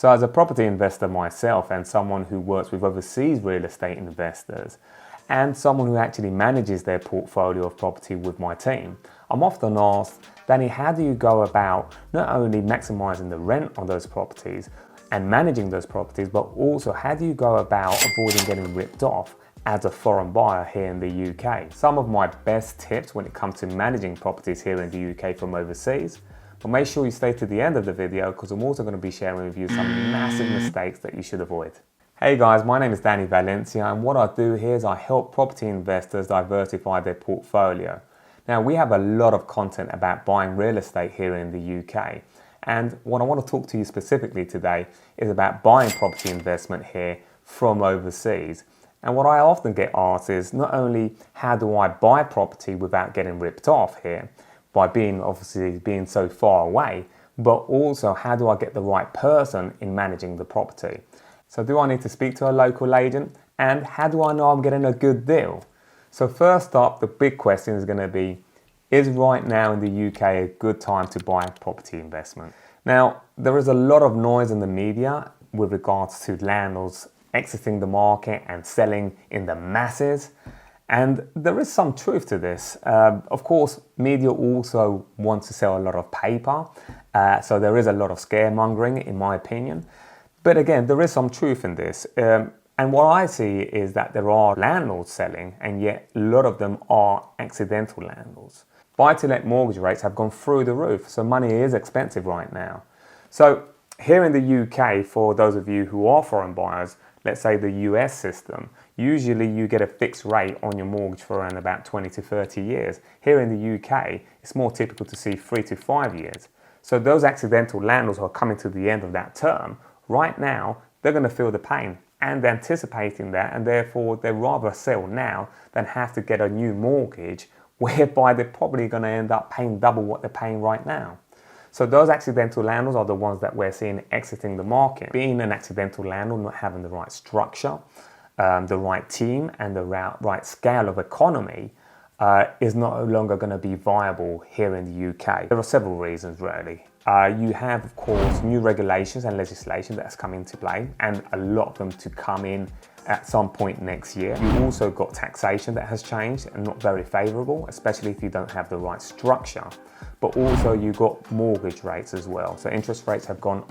So as a property investor myself and someone who works with overseas real estate investors and someone who actually manages their portfolio of property with my team, I'm often asked, Danny, how do you go about not only maximizing the rent on those properties and managing those properties, but also how do you go about avoiding getting ripped off as a foreign buyer here in the UK? Some of my best tips when it comes to managing properties here in the UK from overseas. But make sure you stay to the end of the video because I'm also going to be sharing with you some massive mistakes that you should avoid. Hey guys, my name is Danny Valencia and what I do here is I help property investors diversify their portfolio. Now we have a lot of content about buying real estate here in the UK, and what I want to talk to you specifically today is about buying property investment here from overseas. And what I often get asked is not only how do I buy property without getting ripped off here by being so far away, but also how do I get the right person in managing the property? So do I need to speak to a local agent? And how do I know I'm getting a good deal? So first up, the big question is going to be, is right now in the UK a good time to buy property investment? Now, there is a lot of noise in the media with regards to landlords exiting the market and selling in the masses. And there is some truth to this. Of course, media also wants to sell a lot of paper. So there is a lot of scaremongering, in my opinion. But again, there is some truth in this. And what I see is that there are landlords selling, and yet a lot of them are accidental landlords. Buy-to-let mortgage rates have gone through the roof, so money is expensive right now. So here in the UK, for those of you who are foreign buyers, let's say the US system, usually you get a fixed rate on your mortgage for around about 20 to 30 years. Here in the UK, it's more typical to see 3 to 5 years. So those accidental landlords who are coming to the end of that term, right now, they're going to feel the pain and anticipating that, and therefore they'd rather sell now than have to get a new mortgage whereby they're probably going to end up paying double what they're paying right now. So those accidental landlords are the ones that we're seeing exiting the market. Being an accidental landlord, not having the right structure, the right team and the right scale of economy is no longer going to be viable here in the UK. There are several reasons really. You have, of course, new regulations and legislation that's come into play, and a lot of them to come in at some point next year. You also got taxation that has changed and not very favourable, especially if you don't have the right structure. But also you got mortgage rates as well. So interest rates have gone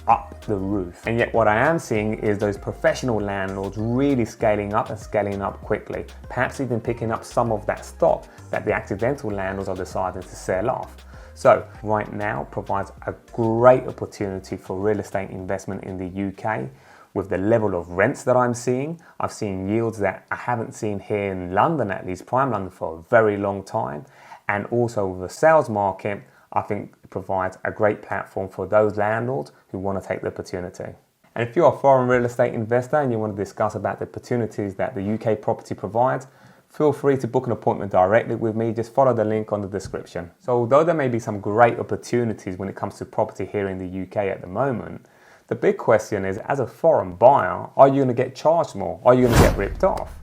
up the roof. And yet what I am seeing is those professional landlords really scaling up and scaling up quickly, perhaps even picking up some of that stock that the accidental landlords are deciding to sell off. So right now provides a great opportunity for real estate investment in the UK. With the level of rents that I'm seeing, I've seen yields that I haven't seen here in London, at least prime London, for a very long time. And also with the sales market, I think it provides a great platform for those landlords who want to take the opportunity. And if you're a foreign real estate investor and you want to discuss about the opportunities that the UK property provides, feel free to book an appointment directly with me. Just follow the link on the description. So although there may be some great opportunities when it comes to property here in the UK at the moment, the big question is, as a foreign buyer, are you going to get charged more? Are you going to get ripped off?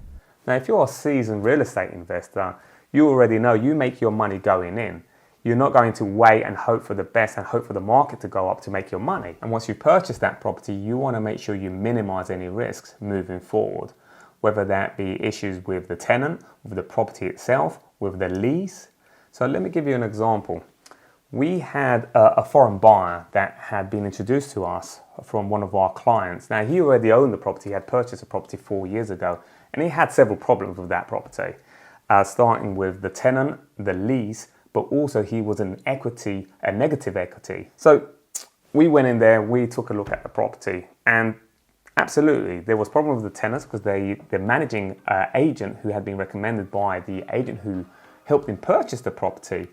Now, if you're a seasoned real estate investor, you already know you make your money going in. You're not going to wait and hope for the best and hope for the market to go up to make your money. And once you purchase that property, you want to make sure you minimize any risks moving forward, whether that be issues with the tenant, with the property itself, with the lease. So let me give you an example. We had a foreign buyer that had been introduced to us from one of our clients. Now, he already owned the property, he had purchased a property 4 years ago, and he had several problems with that property, starting with the tenant, the lease, but also he was a negative equity. So we went in there, we took a look at the property, and absolutely, there was problems with the tenants because the managing agent who had been recommended by the agent who helped him purchase the property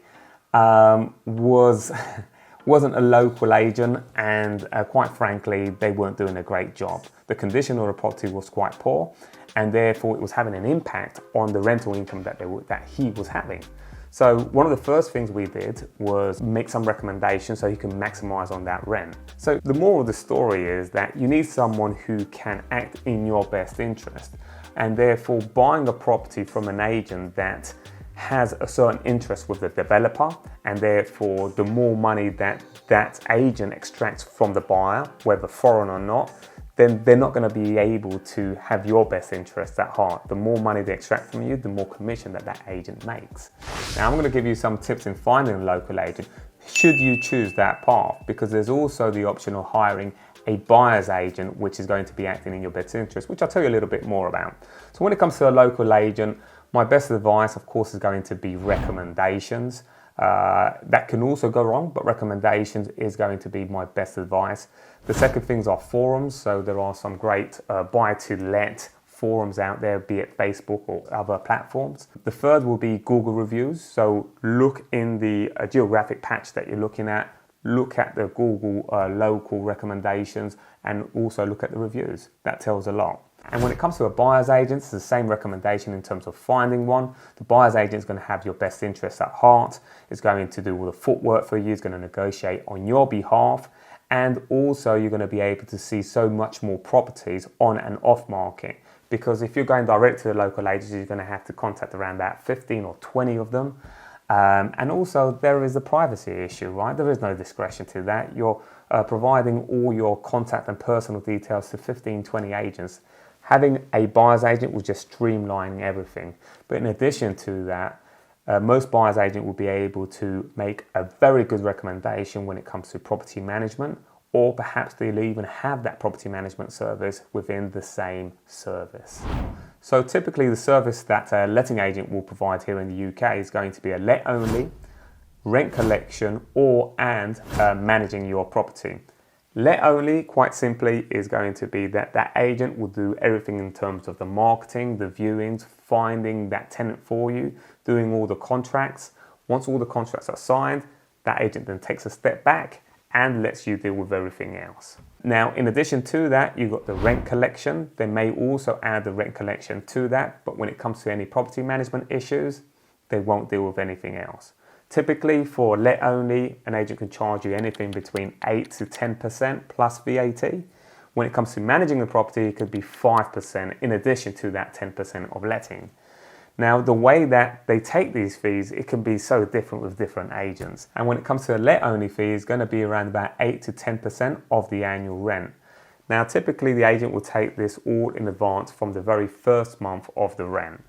wasn't a local agent, and quite frankly, they weren't doing a great job. The condition of the property was quite poor, and therefore it was having an impact on the rental income that he was having. So one of the first things we did was make some recommendations so he can maximize on that rent. So the moral of the story is that you need someone who can act in your best interest, and therefore buying a property from an agent that has a certain interest with the developer, and therefore the more money that that agent extracts from the buyer, whether foreign or not, then they're not going to be able to have your best interests at heart. The more money they extract from you, the more commission that that agent makes. Now I'm going to give you some tips in finding a local agent should you choose that path, because there's also the option of hiring a buyer's agent, which is going to be acting in your best interest, which I'll tell you a little bit more about. So when it comes to a local agent, my best advice, of course, is going to be recommendations. That can also go wrong, but recommendations is going to be my best advice. The second things are forums. So there are some great buy-to-let forums out there, be it Facebook or other platforms. The third will be Google reviews. So look in the geographic patch that you're looking at, look at the Google local recommendations, and also look at the reviews. That tells a lot. And when it comes to a buyer's agent, it's the same recommendation in terms of finding one. The buyer's agent is going to have your best interests at heart. It's going to do all the footwork for you. It's going to negotiate on your behalf. And also you're going to be able to see so much more properties on and off market. Because if you're going direct to the local agents, you're going to have to contact around about 15 or 20 of them. And also there is a privacy issue, right? There is no discretion to that. You're providing all your contact and personal details to 15, 20 agents. Having a buyer's agent will just streamline everything. But in addition to that, most buyer's agent will be able to make a very good recommendation when it comes to property management, or perhaps they'll even have that property management service within the same service. So typically the service that a letting agent will provide here in the UK is going to be a let only, rent collection, and managing your property. Let only, quite simply, is going to be that that agent will do everything in terms of the marketing, the viewings, finding that tenant for you, doing all the contracts. Once all the contracts are signed, that agent then takes a step back and lets you deal with everything else. Now, in addition to that, you've got the rent collection. They may also add the rent collection to that, but when it comes to any property management issues, they won't deal with anything else. Typically for let only, an agent can charge you anything between 8 to 10% plus VAT. When it comes to managing the property, it could be 5% in addition to that 10% of letting. Now, the way that they take these fees, it can be so different with different agents. And when it comes to a let only fee, it's going to be around about 8 to 10% of the annual rent. Now, typically the agent will take this all in advance from the very first month of the rent.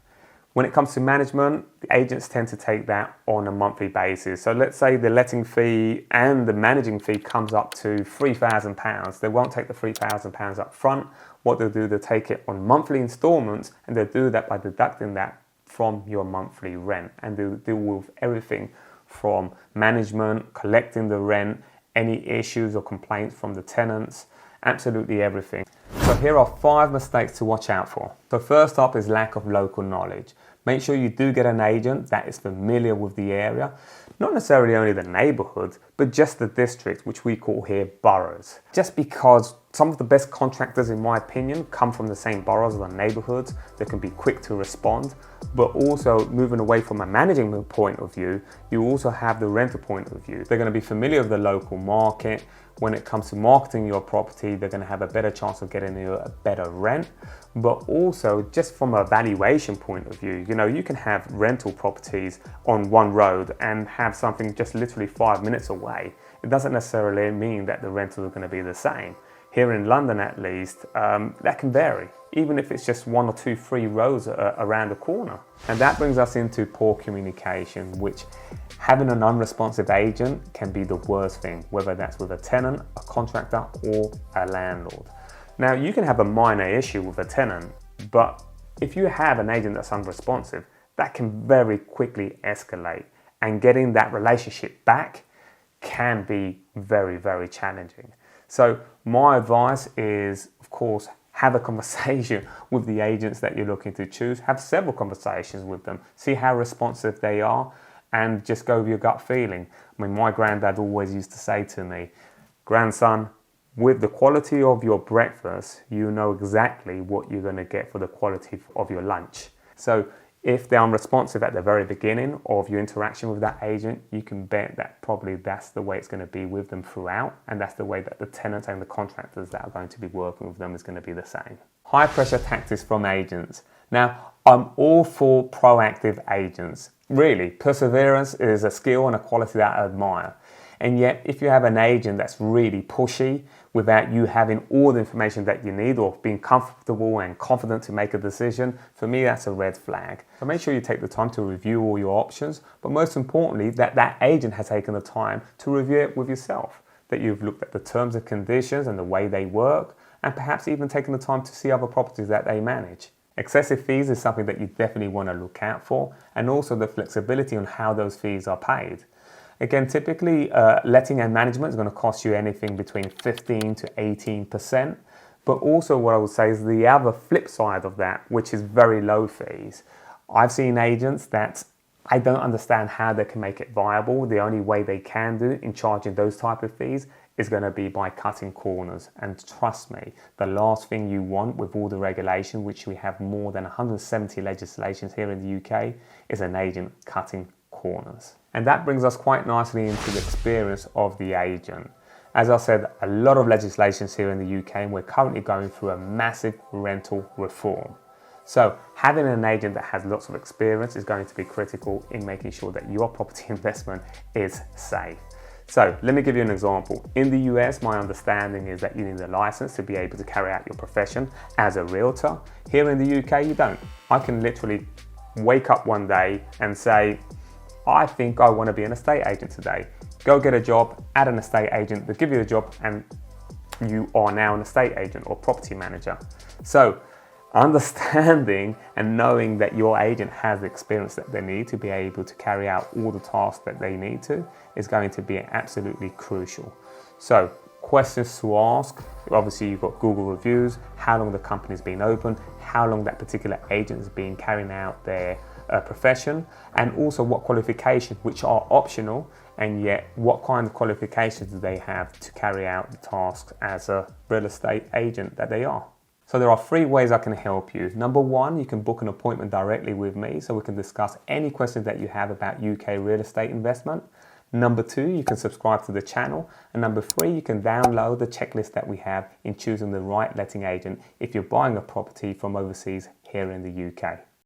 When it comes to management, the agents tend to take that on a monthly basis. So let's say the letting fee and the managing fee comes up to £3,000. They won't take the £3,000 up front. What they'll do, they'll take it on monthly installments, and they'll do that by deducting that from your monthly rent. And they'll deal with everything from management, collecting the rent, any issues or complaints from the tenants, absolutely everything. So here are 5 mistakes to watch out for. So first up is lack of local knowledge. Make sure you do get an agent that is familiar with the area, not necessarily only the neighbourhood, but just the district, which we call here boroughs. Just because some of the best contractors, in my opinion, come from the same boroughs or the neighbourhoods, they can be quick to respond. But also, moving away from a managing point of view, you also have the renter point of view. They're going to be familiar with the local market. When it comes to marketing your property, they're going to have a better chance of getting you a better rent. But also, just from a valuation point of view, you know, you can have rental properties on one road and have something just literally 5 minutes away. It doesn't necessarily mean that the rentals are going to be the same. Here in London, at least, that can vary, even if it's just 1 or 2 free rows around the corner. And that brings us into poor communication, which having an unresponsive agent can be the worst thing, whether that's with a tenant, a contractor, or a landlord. Now, you can have a minor issue with a tenant, but if you have an agent that's unresponsive, that can very quickly escalate, and getting that relationship back can be very, very challenging. So my advice is, of course, have a conversation with the agents that you're looking to choose. Have several conversations with them. See how responsive they are, and just go with your gut feeling. I mean, my granddad always used to say to me, "Grandson, with the quality of your breakfast, you know exactly what you're going to get for the quality of your lunch." So if they're unresponsive at the very beginning of your interaction with that agent, you can bet that probably that's the way it's going to be with them throughout, and that's the way that the tenants and the contractors that are going to be working with them is going to be the same. High pressure tactics from agents. Now, I'm all for proactive agents. Really, perseverance is a skill and a quality that I admire. And yet, if you have an agent that's really pushy without you having all the information that you need or being comfortable and confident to make a decision, for me, that's a red flag. So make sure you take the time to review all your options, but most importantly, that agent has taken the time to review it with yourself, that you've looked at the terms and conditions and the way they work, and perhaps even taken the time to see other properties that they manage. Excessive fees is something that you definitely want to look out for, and also the flexibility on how those fees are paid. Again, typically letting and management is going to cost you anything between 15 to 18%. But also what I would say is the other flip side of that, which is very low fees. I've seen agents that I don't understand how they can make it viable. The only way they can do it in charging those type of fees is going to be by cutting corners. And trust me, the last thing you want with all the regulation, which we have more than 170 legislations here in the UK, is an agent cutting corners. And that brings us quite nicely into the experience of the agent. As I said, a lot of legislations here in the UK, and we're currently going through a massive rental reform. So having an agent that has lots of experience is going to be critical in making sure that your property investment is safe. So let me give you an example. In the US, my understanding is that you need a license to be able to carry out your profession as a realtor. Here in the UK, you don't. I can literally wake up one day and say, I think I want to be an estate agent today. Go get a job at an estate agent. They'll give you a job and you are now an estate agent or property manager. So understanding and knowing that your agent has the experience that they need to be able to carry out all the tasks that they need to is going to be absolutely crucial. So questions to ask, obviously you've got Google reviews, how long the company's been open, how long that particular agent has been carrying out their profession, and also what qualifications, which are optional, and yet what kind of qualifications do they have to carry out the tasks as a real estate agent that they are. So there are 3 ways I can help you. Number 1, you can book an appointment directly with me so we can discuss any questions that you have about UK real estate investment. Number 2, you can subscribe to the channel. And number 3, you can download the checklist that we have in choosing the right letting agent if you're buying a property from overseas here in the UK.